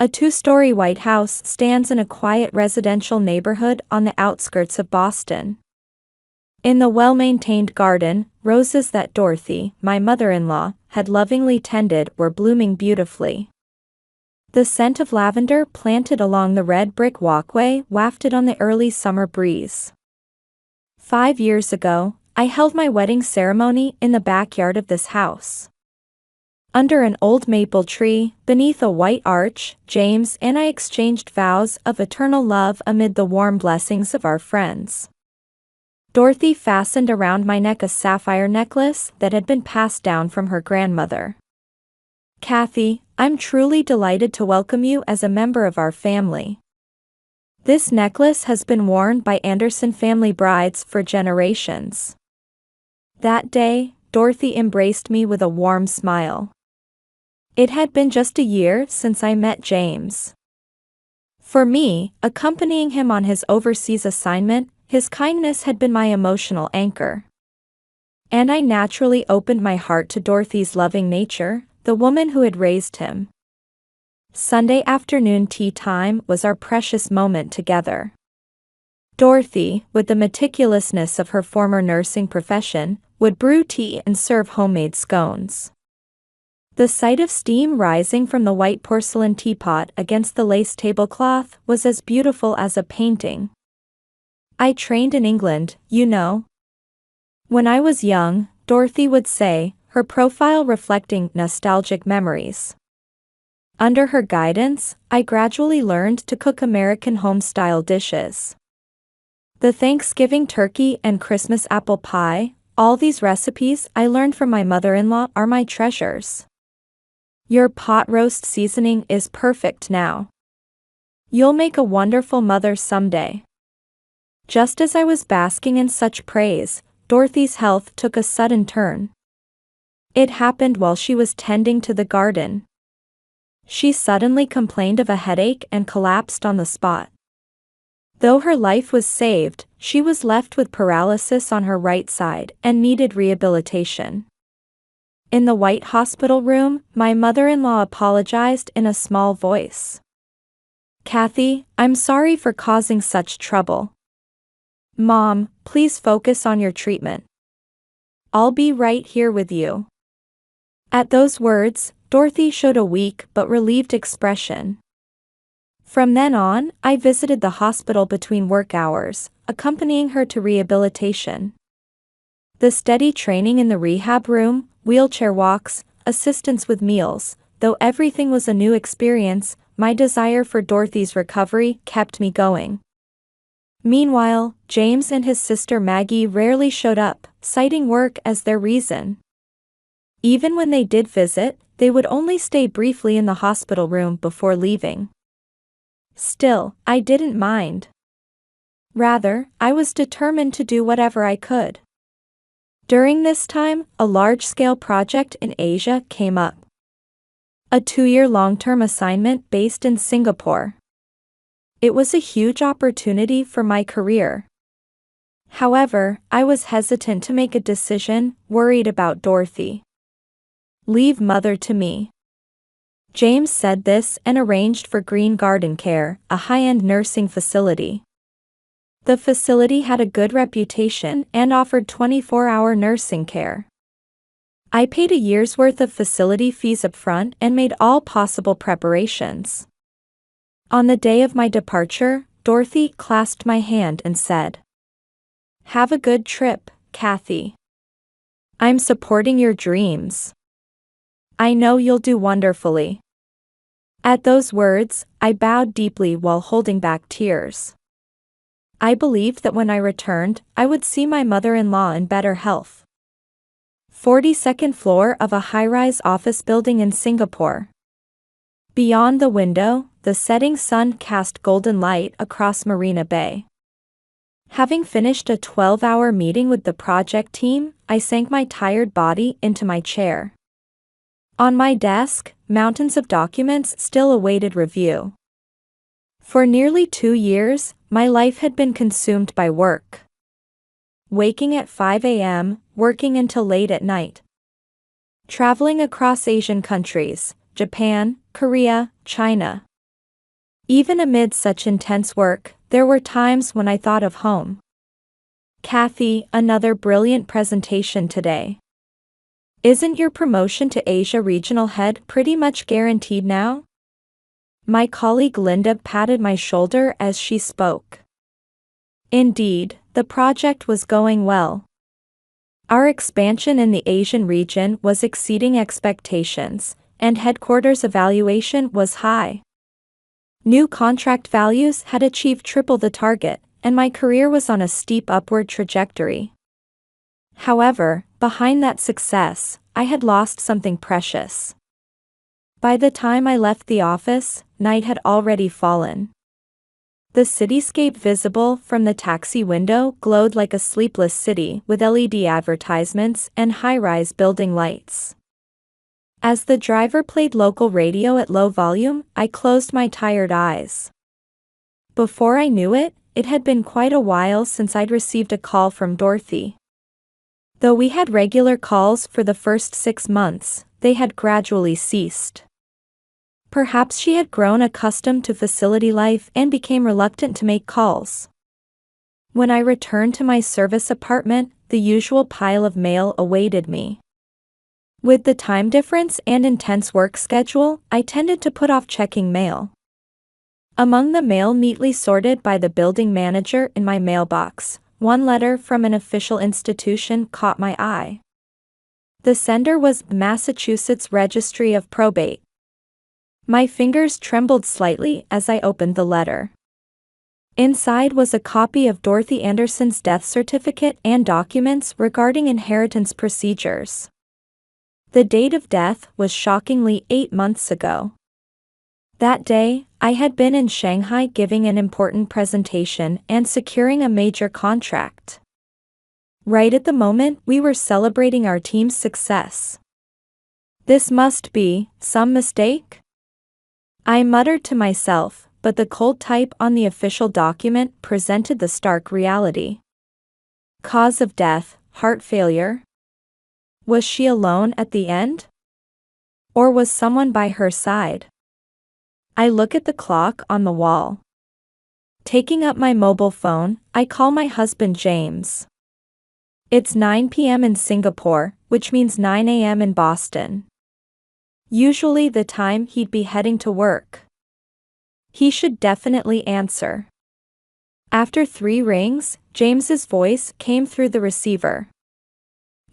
A two-story White House stands in a quiet residential neighborhood on the outskirts of Boston. In the well-maintained garden, roses that Dorothy, my mother-in-law, had lovingly tended were blooming beautifully. The scent of lavender planted along the red brick walkway wafted on the early summer breeze. 5 years ago, I held my wedding ceremony in the backyard of this house. Under an old maple tree, beneath a white arch, James and I exchanged vows of eternal love amid the warm blessings of our friends. Dorothy fastened around my neck a sapphire necklace that had been passed down from her grandmother. "Kathy, I'm truly delighted to welcome you as a member of our family. This necklace has been worn by Anderson family brides for generations." That day, Dorothy embraced me with a warm smile. It had been just a year since I met James. For me, accompanying him on his overseas assignment, his kindness had been my emotional anchor. And I naturally opened my heart to Dorothy's loving nature, the woman who had raised him. Sunday afternoon tea time was our precious moment together. Dorothy, with the meticulousness of her former nursing profession, would brew tea and serve homemade scones. The sight of steam rising from the white porcelain teapot against the lace tablecloth was as beautiful as a painting. "I trained in England, you know. When I was young," Dorothy would say, her profile reflecting nostalgic memories. Under her guidance, I gradually learned to cook American home-style dishes. The Thanksgiving turkey and Christmas apple pie, all these recipes I learned from my mother-in-law are my treasures. "Your pot roast seasoning is perfect now. You'll make a wonderful mother someday." Just as I was basking in such praise, Dorothy's health took a sudden turn. It happened while she was tending to the garden. She suddenly complained of a headache and collapsed on the spot. Though her life was saved, she was left with paralysis on her right side and needed rehabilitation. In the white hospital room, my mother-in-law apologized in a small voice. "Kathy, I'm sorry for causing such trouble. Mom, please focus on your treatment. I'll be right here with you." At those words, Dorothy showed a weak but relieved expression. From then on, I visited the hospital between work hours, accompanying her to rehabilitation. The steady training in the rehab room, wheelchair walks, assistance with meals, though everything was a new experience, my desire for Dorothy's recovery kept me going. Meanwhile, James and his sister Maggie rarely showed up, citing work as their reason. Even when they did visit, they would only stay briefly in the hospital room before leaving. Still, I didn't mind. Rather, I was determined to do whatever I could. During this time, a large-scale project in Asia came up. A 2-year long-term assignment based in Singapore. It was a huge opportunity for my career. However, I was hesitant to make a decision, worried about Dorothy. "Leave Mother to me." James said this and arranged for Green Garden Care, a high-end nursing facility. The facility had a good reputation and offered 24-hour nursing care. I paid a year's worth of facility fees up front and made all possible preparations. On the day of my departure, Dorothy clasped my hand and said, "Have a good trip, Kathy. I'm supporting your dreams. I know you'll do wonderfully." At those words, I bowed deeply while holding back tears. I believed that when I returned, I would see my mother-in-law in better health. 42nd floor of a high-rise office building in Singapore. Beyond the window, the setting sun cast golden light across Marina Bay. Having finished a 12-hour meeting with the project team, I sank my tired body into my chair. On my desk, mountains of documents still awaited review. For nearly 2 years, my life had been consumed by work. Waking at 5 a.m., working until late at night. Traveling across Asian countries, Japan, Korea, China. Even amid such intense work, there were times when I thought of home. Kathy, another brilliant presentation today. Isn't your promotion to Asia Regional Head pretty much guaranteed now? My colleague Linda patted my shoulder as she spoke. Indeed, the project was going well. Our expansion in the Asian region was exceeding expectations, and headquarters evaluation was high. New contract values had achieved triple the target, and my career was on a steep upward trajectory. However, behind that success, I had lost something precious. By the time I left the office, night had already fallen. The cityscape visible from the taxi window glowed like a sleepless city with LED advertisements and high-rise building lights. As the driver played local radio at low volume, I closed my tired eyes. Before I knew it, it had been quite a while since I'd received a call from Dorothy. Though we had regular calls for the first 6 months, they had gradually ceased. Perhaps she had grown accustomed to facility life and became reluctant to make calls. When I returned to my service apartment, the usual pile of mail awaited me. With the time difference and intense work schedule, I tended to put off checking mail. Among the mail neatly sorted by the building manager in my mailbox, one letter from an official institution caught my eye. The sender was Massachusetts Registry of Probate. My fingers trembled slightly as I opened the letter. Inside was a copy of Dorothy Anderson's death certificate and documents regarding inheritance procedures. The date of death was shockingly 8 months ago. That day, I had been in Shanghai giving an important presentation and securing a major contract. Right at the moment we were celebrating our team's success. This must be some mistake? I muttered to myself, but the cold type on the official document presented the stark reality. Cause of death, heart failure. Was she alone at the end? Or was someone by her side? I look at the clock on the wall. Taking up my mobile phone, I call my husband James. It's 9 p.m. in Singapore, which means 9 a.m. in Boston. Usually the time he'd be heading to work. He should definitely answer. After 3 rings, James's voice came through the receiver.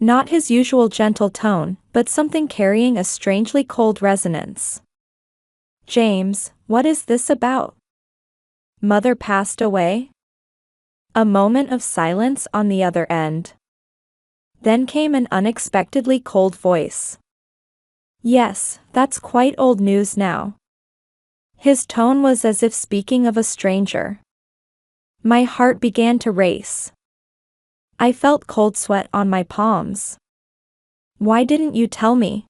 Not his usual gentle tone, but something carrying a strangely cold resonance. James, what is this about? Mother passed away? A moment of silence on the other end. Then came an unexpectedly cold voice. Yes, that's quite old news now. His tone was as if speaking of a stranger. My heart began to race. I felt cold sweat on my palms. Why didn't you tell me?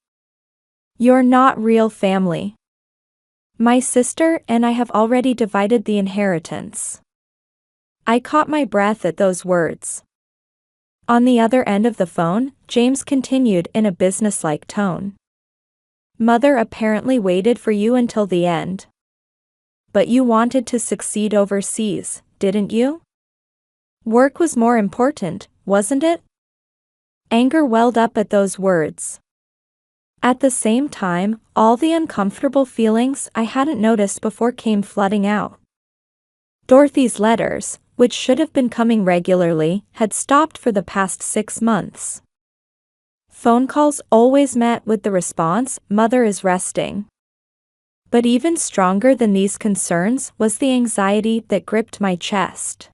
You're not real family. My sister and I have already divided the inheritance. I caught my breath at those words. On the other end of the phone, James continued in a businesslike tone. Mother apparently waited for you until the end. But you wanted to succeed overseas, didn't you? Work was more important, wasn't it? Anger welled up at those words. At the same time, all the uncomfortable feelings I hadn't noticed before came flooding out. Dorothy's letters, which should have been coming regularly, had stopped for the past 6 months. Phone calls always met with the response, "Mother is resting." But even stronger than these concerns was the anxiety that gripped my chest.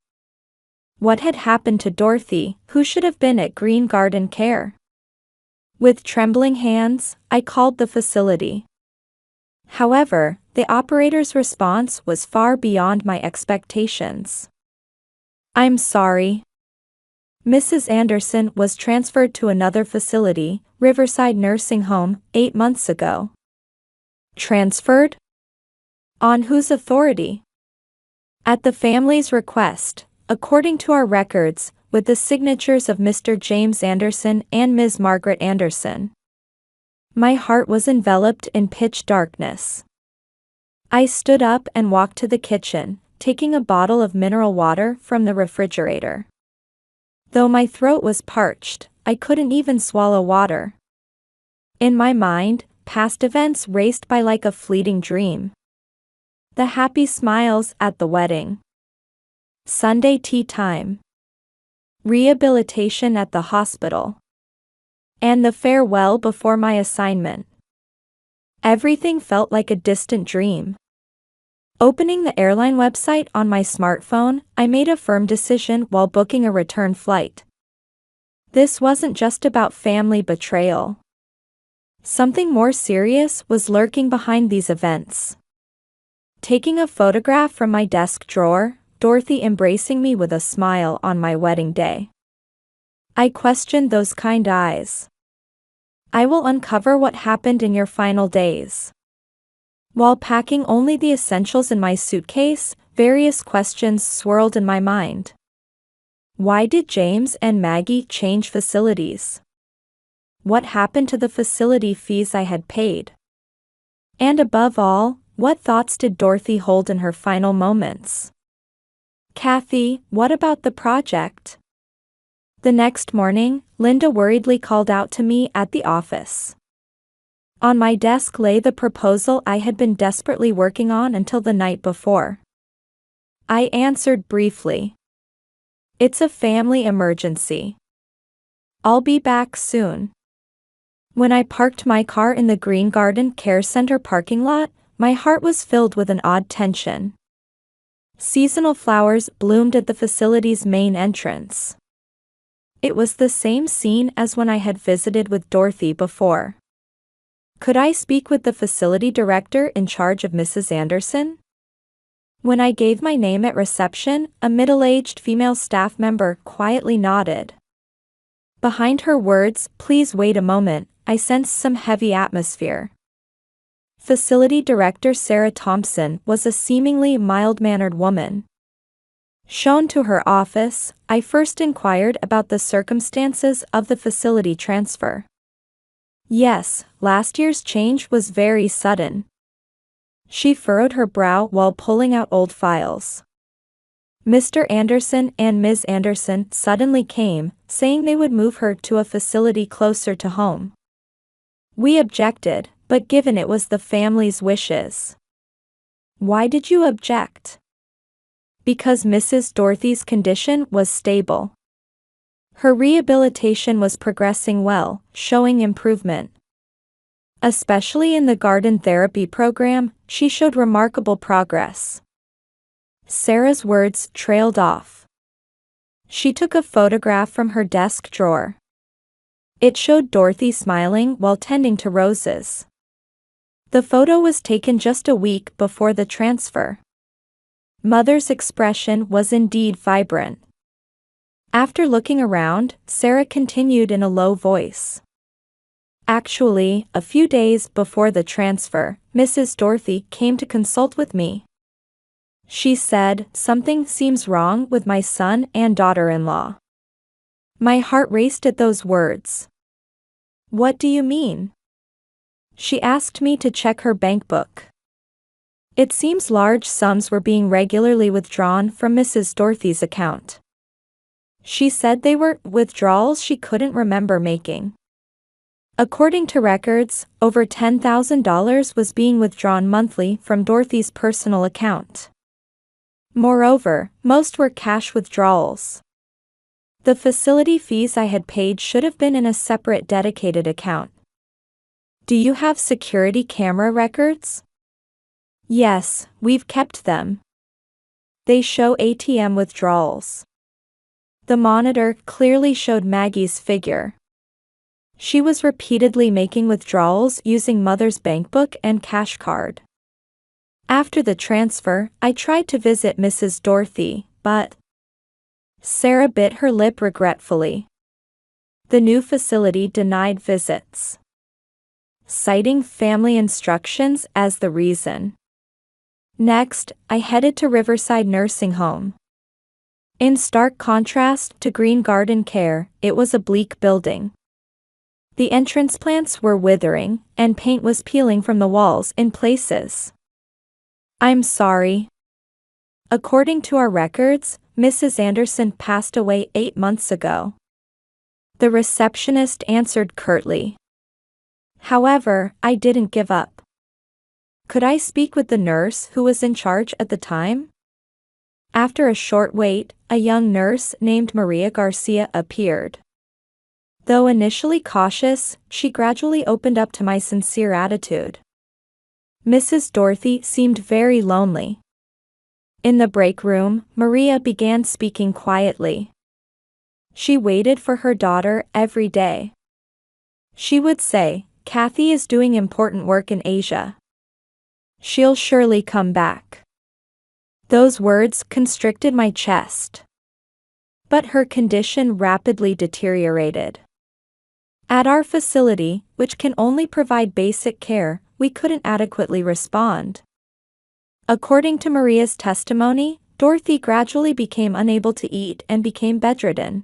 What had happened to Dorothy, who should have been at Green Garden Care? With trembling hands, I called the facility. However, the operator's response was far beyond my expectations. I'm sorry. Mrs. Anderson was transferred to another facility, Riverside Nursing Home, 8 months ago. Transferred? On whose authority? At the family's request, according to our records, with the signatures of Mr. James Anderson and Ms. Margaret Anderson. My heart was enveloped in pitch darkness. I stood up and walked to the kitchen, taking a bottle of mineral water from the refrigerator. Though my throat was parched, I couldn't even swallow water. In my mind, past events raced by like a fleeting dream. The happy smiles at the wedding. Sunday tea time. Rehabilitation at the hospital. And the farewell before my assignment. Everything felt like a distant dream. Opening the airline website on my smartphone, I made a firm decision while booking a return flight. This wasn't just about family betrayal. Something more serious was lurking behind these events. Taking a photograph from my desk drawer, Dorothy embracing me with a smile on my wedding day. I questioned those kind eyes. I will uncover what happened in your final days. While packing only the essentials in my suitcase, various questions swirled in my mind. Why did James and Maggie change facilities? What happened to the facility fees I had paid? And above all, what thoughts did Dorothy hold in her final moments? Kathy, what about the project? The next morning, Linda worriedly called out to me at the office. On my desk lay the proposal I had been desperately working on until the night before. I answered briefly. It's a family emergency. I'll be back soon. When I parked my car in the Green Garden Care Center parking lot, my heart was filled with an odd tension. Seasonal flowers bloomed at the facility's main entrance. It was the same scene as when I had visited with Dorothy before. Could I speak with the facility director in charge of Mrs. Anderson? When I gave my name at reception, a middle-aged female staff member quietly nodded. Behind her words, "Please wait a moment," I sensed some heavy atmosphere. Facility Director Sarah Thompson was a seemingly mild-mannered woman. Shown to her office, I first inquired about the circumstances of the facility transfer. Yes, last year's change was very sudden. She furrowed her brow while pulling out old files. Mr. Anderson and Ms. Anderson suddenly came, saying they would move her to a facility closer to home. We objected, but given it was the family's wishes. Why did you object? Because Mrs. Dorothy's condition was stable. Her rehabilitation was progressing well, showing improvement. Especially in the garden therapy program, she showed remarkable progress. Sarah's words trailed off. She took a photograph from her desk drawer. It showed Dorothy smiling while tending to roses. The photo was taken just a week before the transfer. Mother's expression was indeed vibrant. After looking around, Sarah continued in a low voice. Actually, a few days before the transfer, Mrs. Dorothy came to consult with me. She said, "Something seems wrong with my son and daughter-in-law." My heart raced at those words. What do you mean? She asked me to check her bank book. It seems large sums were being regularly withdrawn from Mrs. Dorothy's account. She said they were withdrawals she couldn't remember making. According to records, over $10,000 was being withdrawn monthly from Dorothy's personal account. Moreover, most were cash withdrawals. The facility fees I had paid should have been in a separate dedicated account. Do you have security camera records? Yes, we've kept them. They show ATM withdrawals. The monitor clearly showed Maggie's figure. She was repeatedly making withdrawals using Mother's bankbook and cash card. After the transfer, I tried to visit Mrs. Dorothy, but Sarah bit her lip regretfully. The new facility denied visits, citing family instructions as the reason. Next, I headed to Riverside Nursing Home. In stark contrast to Green Garden Care, it was a bleak building. The entrance plants were withering, and paint was peeling from the walls in places. I'm sorry. According to our records, Mrs. Anderson passed away 8 months ago. The receptionist answered curtly. However, I didn't give up. Could I speak with the nurse who was in charge at the time? After a short wait, a young nurse named Maria Garcia appeared. Though initially cautious, she gradually opened up to my sincere attitude. Mrs. Dorothy seemed very lonely. In the break room, Maria began speaking quietly. She waited for her daughter every day. She would say, "Kathy is doing important work in Asia. She'll surely come back." Those words constricted my chest. But her condition rapidly deteriorated. At our facility, which can only provide basic care, we couldn't adequately respond. According to Maria's testimony, Dorothy gradually became unable to eat and became bedridden.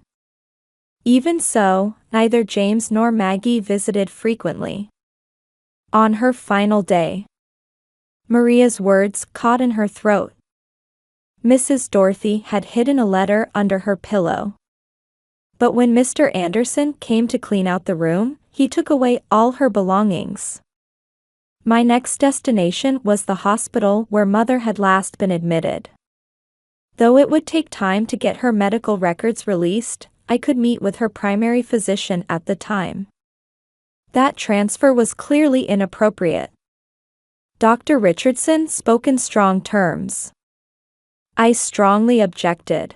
Even so, neither James nor Maggie visited frequently. On her final day, Maria's words caught in her throat. Mrs. Dorothy had hidden a letter under her pillow. But when Mr. Anderson came to clean out the room, he took away all her belongings. My next destination was the hospital where Mother had last been admitted. Though it would take time to get her medical records released, I could meet with her primary physician at the time. That transfer was clearly inappropriate. Dr. Richardson spoke in strong terms. I strongly objected.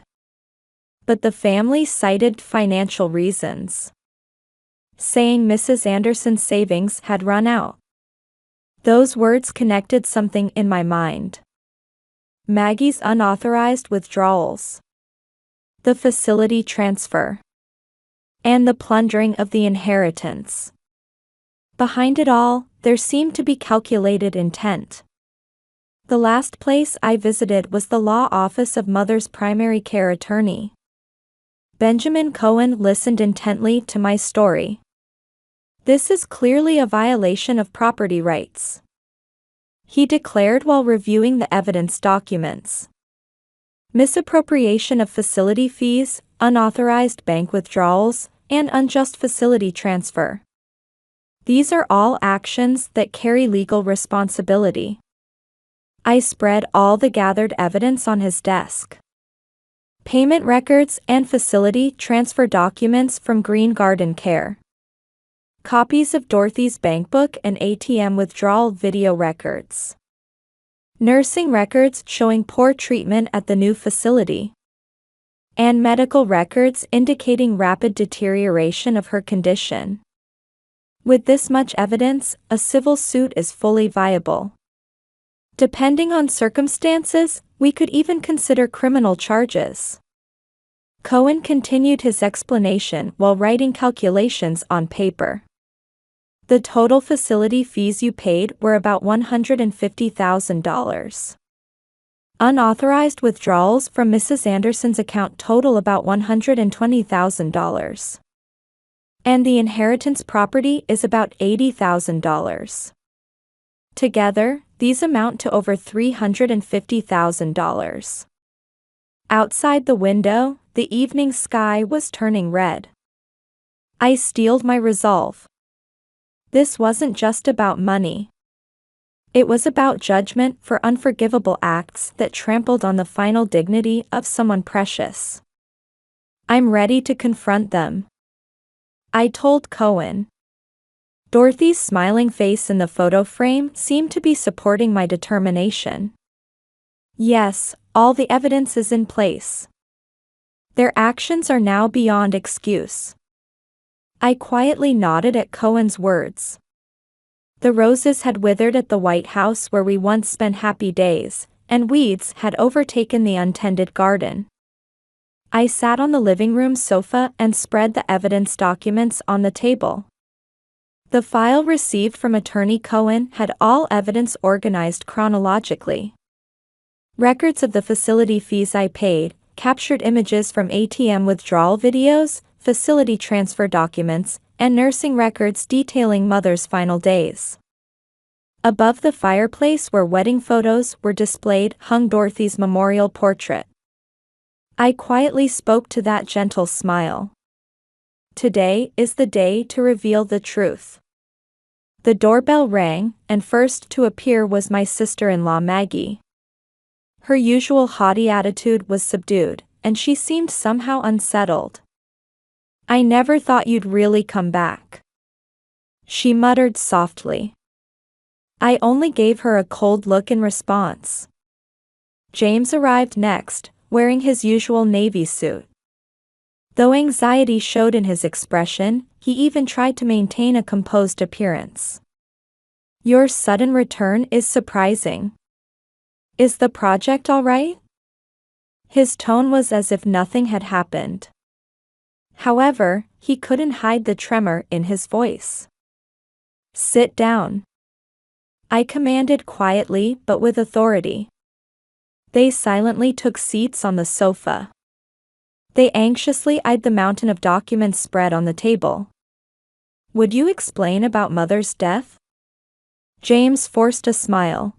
But the family cited financial reasons, saying Mrs. Anderson's savings had run out. Those words connected something in my mind. Maggie's unauthorized withdrawals, the facility transfer, and the plundering of the inheritance. Behind it all, there seemed to be calculated intent. The last place I visited was the law office of Mother's primary care attorney. Benjamin Cohen listened intently to my story. "This is clearly a violation of property rights," he declared while reviewing the evidence documents. "Misappropriation of facility fees, unauthorized bank withdrawals, and unjust facility transfer. These are all actions that carry legal responsibility." I spread all the gathered evidence on his desk. Payment records and facility transfer documents from Green Garden Care. Copies of Dorothy's bankbook and ATM withdrawal video records. Nursing records showing poor treatment at the new facility. And medical records indicating rapid deterioration of her condition. With this much evidence, a civil suit is fully viable. Depending on circumstances, we could even consider criminal charges. Cohen continued his explanation while writing calculations on paper. The total facility fees you paid were about $150,000. Unauthorized withdrawals from Mrs. Anderson's account total about $120,000. And the inheritance property is about $80,000. Together, these amount to over $350,000. Outside the window, the evening sky was turning red. I steeled my resolve. This wasn't just about money. It was about judgment for unforgivable acts that trampled on the final dignity of someone precious. "I'm ready to confront them," I told Cohen. Dorothy's smiling face in the photo frame seemed to be supporting my determination. "Yes, all the evidence is in place. Their actions are now beyond excuse." I quietly nodded at Cohen's words. The roses had withered at the White House where we once spent happy days, and weeds had overtaken the untended garden. I sat on the living room sofa and spread the evidence documents on the table. The file received from Attorney Cohen had all evidence organized chronologically. Records of the facility fees I paid, captured images from ATM withdrawal videos, facility transfer documents, and nursing records detailing Mother's final days. Above the fireplace where wedding photos were displayed hung Dorothy's memorial portrait. I quietly spoke to that gentle smile. Today is the day to reveal the truth. The doorbell rang, and first to appear was my sister-in-law Maggie. Her usual haughty attitude was subdued, and she seemed somehow unsettled. "I never thought you'd really come back," she muttered softly. I only gave her a cold look in response. James arrived next, wearing his usual navy suit. Though anxiety showed in his expression, he even tried to maintain a composed appearance. "Your sudden return is surprising. Is the project all right?" His tone was as if nothing had happened. However, he couldn't hide the tremor in his voice. "Sit down," I commanded quietly but with authority. They silently took seats on the sofa. They anxiously eyed the mountain of documents spread on the table. "Would you explain about Mother's death?" James forced a smile.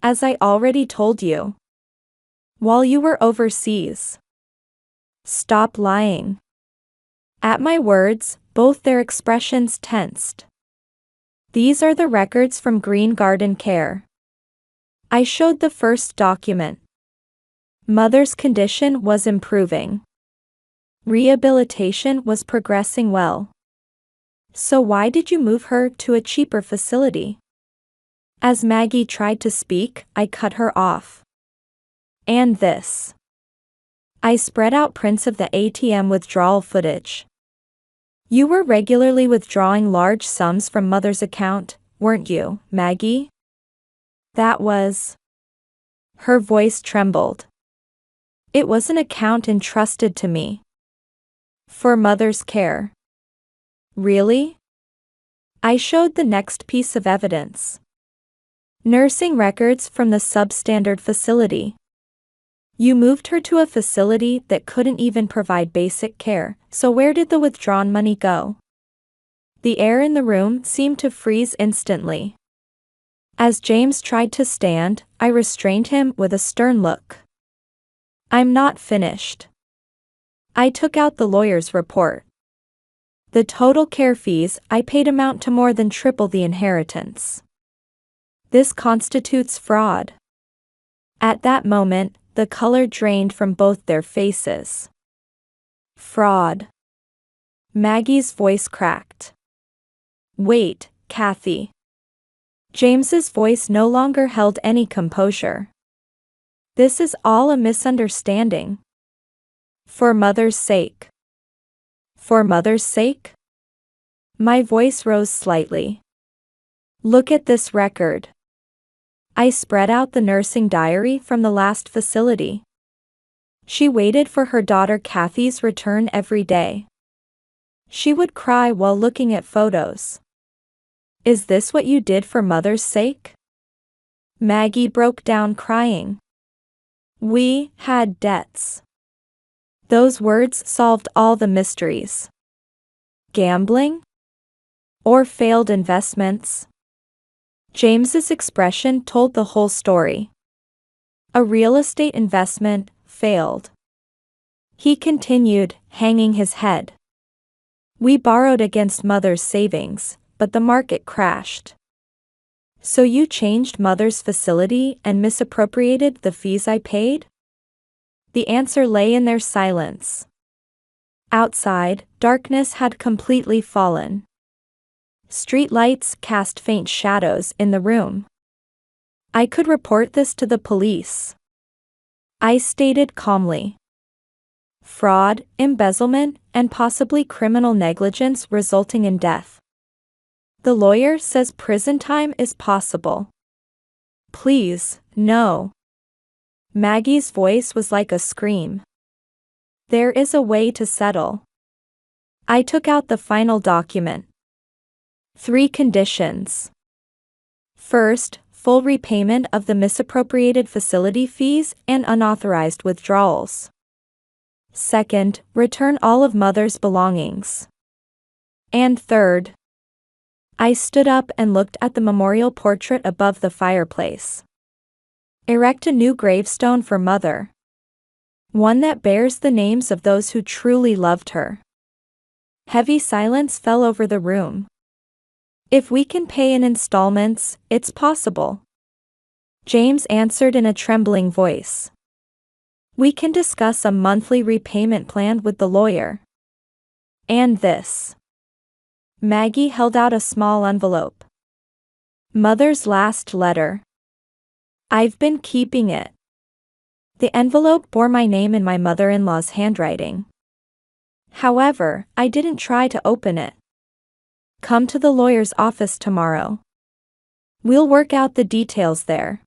"As I already told you. While you were overseas." "Stop lying." At my words, both their expressions tensed. "These are the records from Green Garden Care." I showed the first document. Mother's condition was improving. Rehabilitation was progressing well. "So why did you move her to a cheaper facility?" As Maggie tried to speak, I cut her off. "And this." I spread out prints of the ATM withdrawal footage. "You were regularly withdrawing large sums from Mother's account, weren't you, Maggie?" "That was..." Her voice trembled. "It was an account entrusted to me. For Mother's care." "Really?" I showed the next piece of evidence. Nursing records from the substandard facility. "You moved her to a facility that couldn't even provide basic care, so where did the withdrawn money go?" The air in the room seemed to freeze instantly. As James tried to stand, I restrained him with a stern look. "I'm not finished." I took out the lawyer's report. The total care fees I paid amount to more than triple the inheritance. This constitutes fraud. At that moment, the color drained from both their faces. "Fraud." Maggie's voice cracked. "Wait, Kathy." James's voice no longer held any composure. "This is all a misunderstanding. For Mother's sake." "For Mother's sake?" My voice rose slightly. "Look at this record." I spread out the nursing diary from the last facility. She waited for her daughter Kathy's return every day. She would cry while looking at photos. "Is this what you did for Mother's sake?" Maggie broke down crying. "We had debts." Those words solved all the mysteries. Gambling? Or failed investments? James's expression told the whole story. "A real estate investment failed," he continued, hanging his head. "We borrowed against Mother's savings, but the market crashed." "So you changed Mother's facility and misappropriated the fees I paid?" The answer lay in their silence. Outside, darkness had completely fallen. Street lights cast faint shadows in the room. "I could report this to the police," I stated calmly. "Fraud, embezzlement, and possibly criminal negligence resulting in death. The lawyer says prison time is possible." "Please, no." Maggie's voice was like a scream. "There is a way to settle." I took out the final document. 3 conditions. First, full repayment of the misappropriated facility fees and unauthorized withdrawals. Second, return all of Mother's belongings. And third, I stood up and looked at the memorial portrait above the fireplace. Erect a new gravestone for Mother. One that bears the names of those who truly loved her. Heavy silence fell over the room. If we can pay in installments, it's possible. James answered in a trembling voice. We can discuss a monthly repayment plan with the lawyer. And this. Maggie held out a small envelope. Mother's last letter. I've been keeping it. The envelope bore my name in my mother-in-law's handwriting. However, I didn't try to open it. Come to the lawyer's office tomorrow. We'll work out the details there,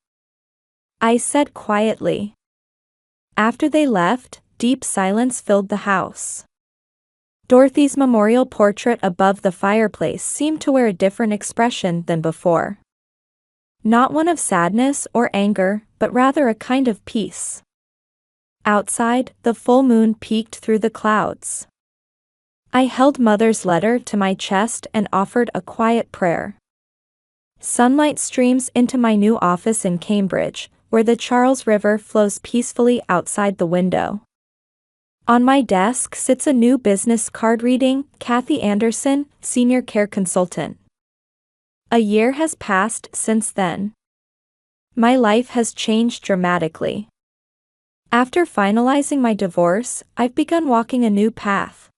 I said quietly. After they left, deep silence filled the house. Dorothy's memorial portrait above the fireplace seemed to wear a different expression than before. Not one of sadness or anger, but rather a kind of peace. Outside, the full moon peeked through the clouds. I held Mother's letter to my chest and offered a quiet prayer. Sunlight streams into my new office in Cambridge, where the Charles River flows peacefully outside the window. On my desk sits a new business card reading, Kathy Anderson, Senior Care Consultant. A year has passed since then. My life has changed dramatically. After finalizing my divorce, I've begun walking a new path.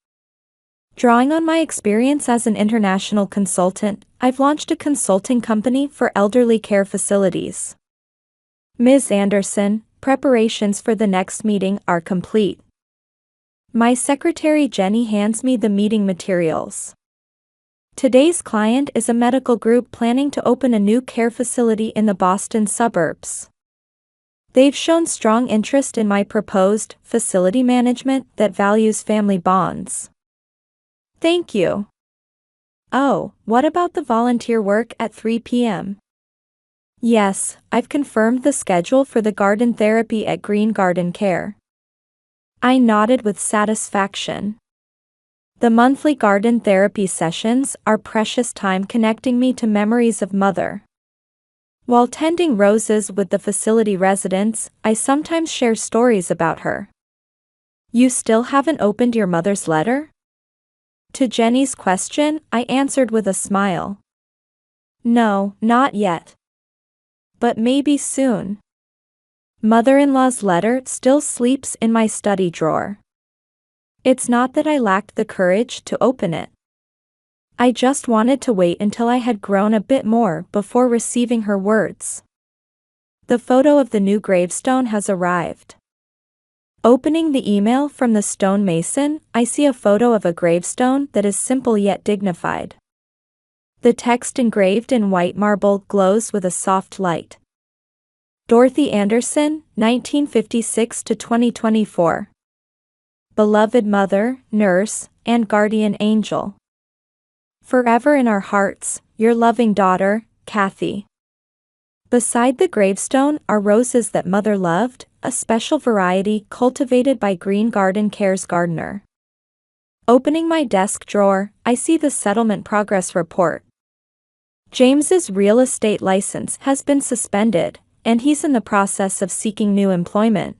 Drawing on my experience as an international consultant, I've launched a consulting company for elderly care facilities. Ms. Anderson, preparations for the next meeting are complete. My secretary Jenny hands me the meeting materials. Today's client is a medical group planning to open a new care facility in the Boston suburbs. They've shown strong interest in my proposed facility management that values family bonds. Thank you. Oh, what about the volunteer work at 3 p.m.? Yes, I've confirmed the schedule for the garden therapy at Green Garden Care. I nodded with satisfaction. The monthly garden therapy sessions are precious time connecting me to memories of Mother. While tending roses with the facility residents, I sometimes share stories about her. You still haven't opened your mother's letter? To Jenny's question, I answered with a smile. No, not yet. But maybe soon. Mother-in-law's letter still sleeps in my study drawer. It's not that I lacked the courage to open it. I just wanted to wait until I had grown a bit more before receiving her words. The photo of the new gravestone has arrived. Opening the email from the stonemason, I see a photo of a gravestone that is simple yet dignified. The text engraved in white marble glows with a soft light. Dorothy Anderson, 1956 to 2024. Beloved mother, nurse, and guardian angel. Forever in our hearts, your loving daughter, Kathy. Beside the gravestone are roses that Mother loved, a special variety cultivated by Green Garden Care's gardener. Opening my desk drawer, I see the settlement progress report. James's real estate license has been suspended, and he's in the process of seeking new employment.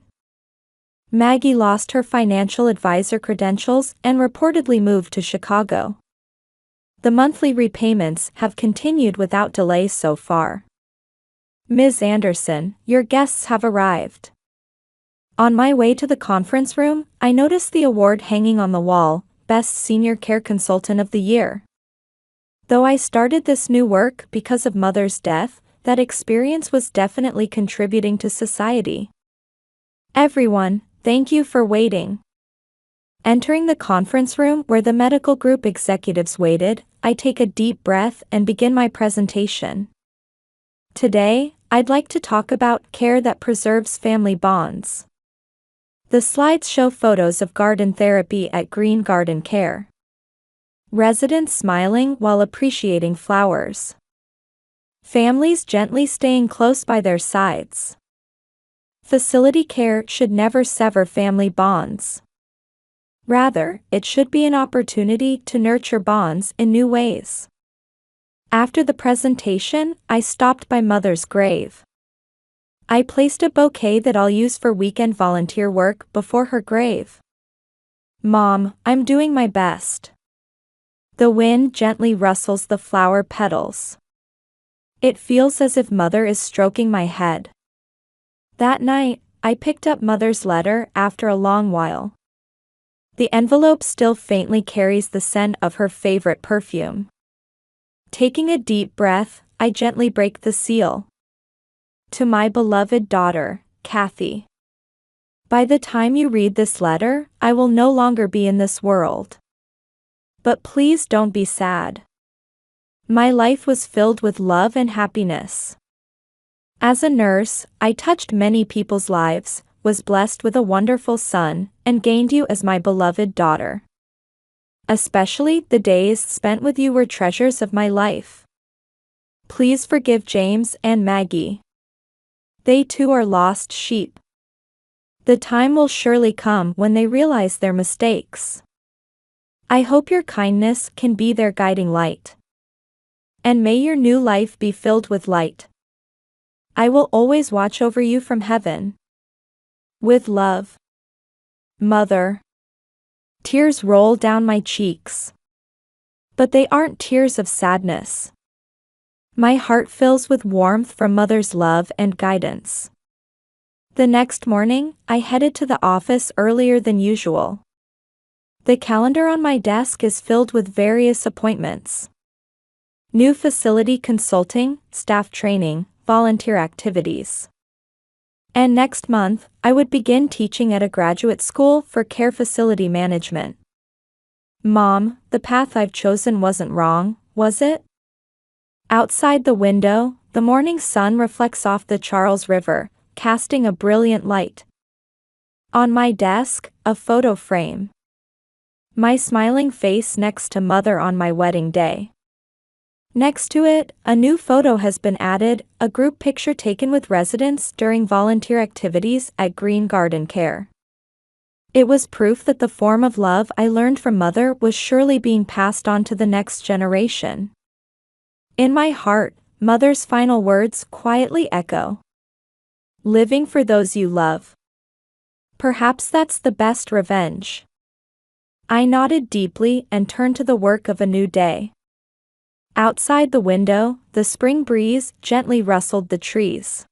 Maggie lost her financial advisor credentials and reportedly moved to Chicago. The monthly repayments have continued without delay so far. Ms. Anderson, your guests have arrived. On my way to the conference room, I noticed the award hanging on the wall, Best Senior Care Consultant of the Year. Though I started this new work because of Mother's death, that experience was definitely contributing to society. Everyone, thank you for waiting. Entering the conference room where the medical group executives waited, I take a deep breath and begin my presentation. Today, I'd like to talk about care that preserves family bonds. The slides show photos of garden therapy at Green Garden Care. Residents smiling while appreciating flowers. Families gently staying close by their sides. Facility care should never sever family bonds. Rather, it should be an opportunity to nurture bonds in new ways. After the presentation, I stopped by Mother's grave. I placed a bouquet that I'll use for weekend volunteer work before her grave. Mom, I'm doing my best. The wind gently rustles the flower petals. It feels as if Mother is stroking my head. That night, I picked up Mother's letter after a long while. The envelope still faintly carries the scent of her favorite perfume. Taking a deep breath, I gently break the seal. To my beloved daughter, Kathy. By the time you read this letter, I will no longer be in this world. But please don't be sad. My life was filled with love and happiness. As a nurse, I touched many people's lives, was blessed with a wonderful son, and gained you as my beloved daughter. Especially the days spent with you were treasures of my life. Please forgive James and Maggie. They too are lost sheep. The time will surely come when they realize their mistakes. I hope your kindness can be their guiding light. And may your new life be filled with light. I will always watch over you from heaven. With love. Mother. Tears roll down my cheeks. But they aren't tears of sadness. My heart fills with warmth from Mother's love and guidance. The next morning, I headed to the office earlier than usual. The calendar on my desk is filled with various appointments. New facility consulting, staff training, volunteer activities. And next month, I would begin teaching at a graduate school for care facility management. Mom, the path I've chosen wasn't wrong, was it? Outside the window, the morning sun reflects off the Charles River, casting a brilliant light. On my desk, a photo frame. My smiling face next to Mother on my wedding day. Next to it, a new photo has been added, a group picture taken with residents during volunteer activities at Green Garden Care. It was proof that the form of love I learned from Mother was surely being passed on to the next generation. In my heart, Mother's final words quietly echo. Living for those you love. Perhaps that's the best revenge. I nodded deeply and turned to the work of a new day. Outside the window, the spring breeze gently rustled the trees.